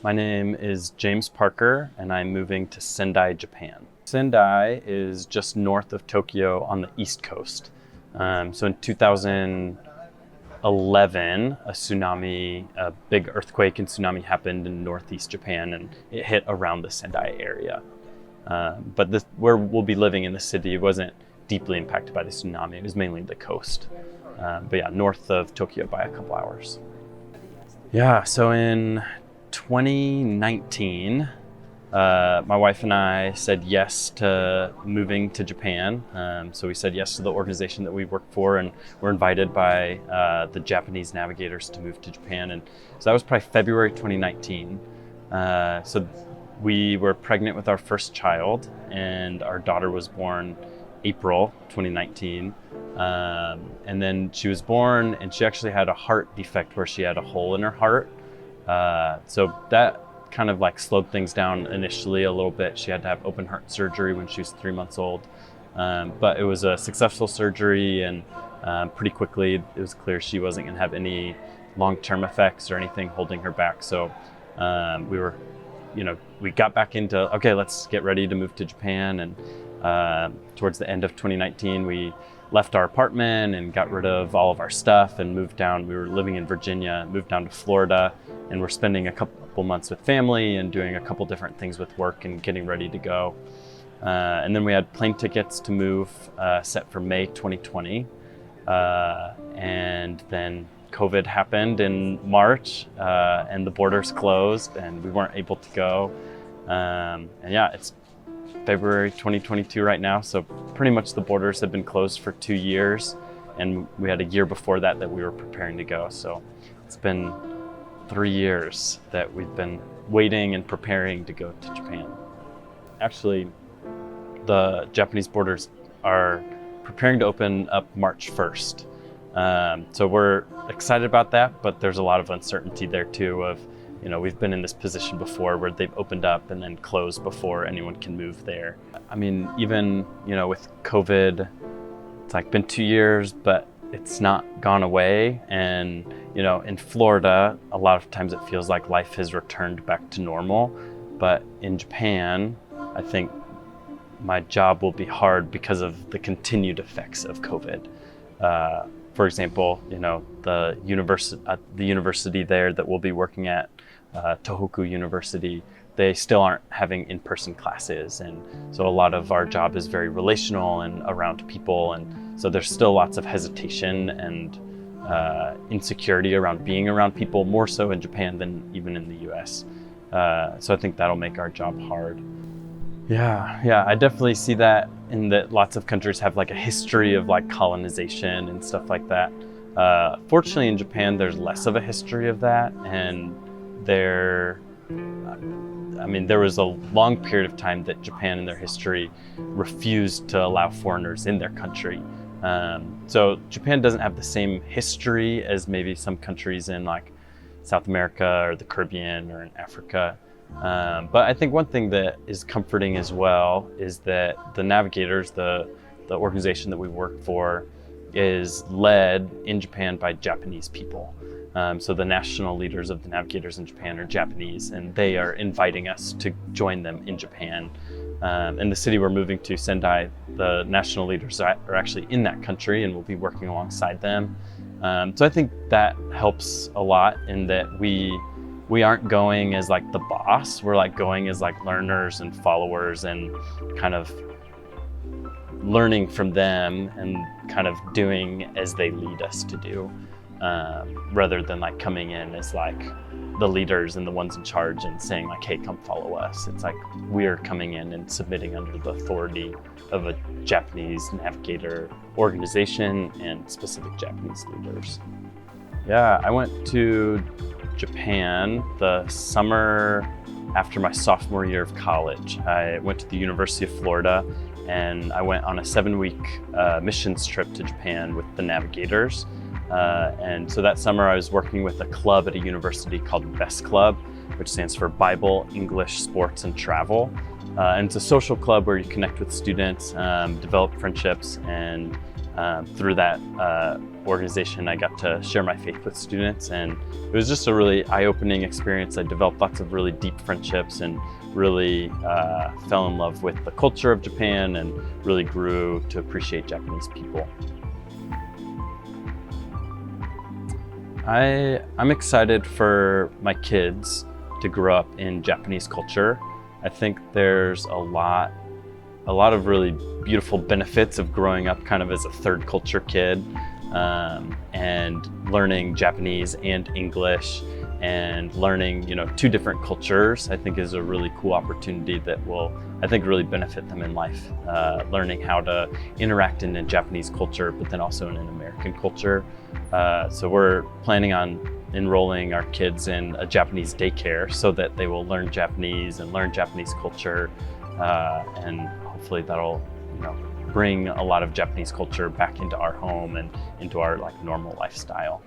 My name is James Parker, and I'm moving to Sendai, Japan. Sendai is just north of Tokyo on the East Coast. So in 2011, a big earthquake and tsunami happened in northeast Japan, and it hit around the Sendai area. But where we'll be living in the city wasn't deeply impacted by the tsunami. It was mainly the coast. But yeah, north of Tokyo by a couple hours. Yeah, so in 2019, my wife and I said yes to moving to Japan. So we said yes to the organization that we work for, and we're invited by the Japanese navigators to move to Japan. And so that was probably February 2019. So we were pregnant with our first child, and our daughter was born April 2019. And then she was born, and she actually had a heart defect where she had a hole in her heart. So that kind of like slowed things down initially a little bit. She had to have open heart surgery when she was 3 months old. But it was a successful surgery, and pretty quickly it was clear she wasn't going to have any long-term effects or anything holding her back. So we got back into, okay, let's get ready to move to Japan. And towards the end of 2019, we left our apartment and got rid of all of our stuff and moved down. We were living in Virginia, moved down to Florida, and we're spending a couple months with family and doing a couple different things with work and getting ready to go. And then we had plane tickets to move set for May 2020. And then COVID happened in March, and the borders closed and we weren't able to go. And yeah, it's February 2022 right now, so pretty much the borders have been closed for 2 years, and we had a year before that we were preparing to go. So it's been 3 years that we've been waiting and preparing to go to Japan. Actually, the Japanese borders are preparing to open up March 1st. So we're excited about that, but there's a lot of uncertainty there too of, we've been in this position before where they've opened up and then closed before anyone can move there. I mean, even, with COVID, it's like been 2 years, but it's not gone away. And, in Florida, a lot of times it feels like life has returned back to normal. But in Japan, I think my job will be hard because of the continued effects of COVID. For example, the university there that we'll be working at, Tohoku University, they still aren't having in-person classes, and so a lot of our job is very relational and around people, and so there's still lots of hesitation and insecurity around being around people, more so in Japan than even in the US. So I think that'll make our job hard. Yeah, I definitely see that in that lots of countries have like a history of like colonization and stuff like that. Fortunately in Japan, there's less of a history of that, and there was a long period of time that Japan in their history refused to allow foreigners in their country. So Japan doesn't have the same history as maybe some countries in like South America or the Caribbean or in Africa. But I think one thing that is comforting as well is that the navigators, the organization that we work for, is led in Japan by Japanese people. So the national leaders of the navigators in Japan are Japanese, and they are inviting us to join them in Japan. In the city we're moving to, Sendai, the national leaders are actually in that country, and we'll be working alongside them. So I think that helps a lot in that we aren't going as like the boss. We're like going as like learners and followers and kind of learning from them and kind of doing as they lead us to do, rather than like coming in as like the leaders and the ones in charge and saying like, hey, come follow us. It's like we're coming in and submitting under the authority of a Japanese navigator organization and specific Japanese leaders. Yeah, I went to Japan the summer after my sophomore year of college. I went to the University of Florida, and I went on a 7-week missions trip to Japan with the navigators. And so that summer I was working with a club at a university called BEST Club, which stands for Bible, English, Sports, and Travel. And it's a social club where you connect with students, develop friendships, and through that organization, I got to share my faith with students, and it was just a really eye-opening experience. I developed lots of really deep friendships and really fell in love with the culture of Japan and really grew to appreciate Japanese people. I'm excited for my kids to grow up in Japanese culture. I think there's a lot of really beautiful benefits of growing up kind of as a third culture kid, and learning Japanese and English and learning, two different cultures. I think is a really cool opportunity that will, I think, really benefit them in life. Learning how to interact in a Japanese culture, but then also in an American culture. So we're planning on enrolling our kids in a Japanese daycare so that they will learn Japanese and learn Japanese culture, and hopefully that'll, bring a lot of Japanese culture back into our home and into our normal lifestyle.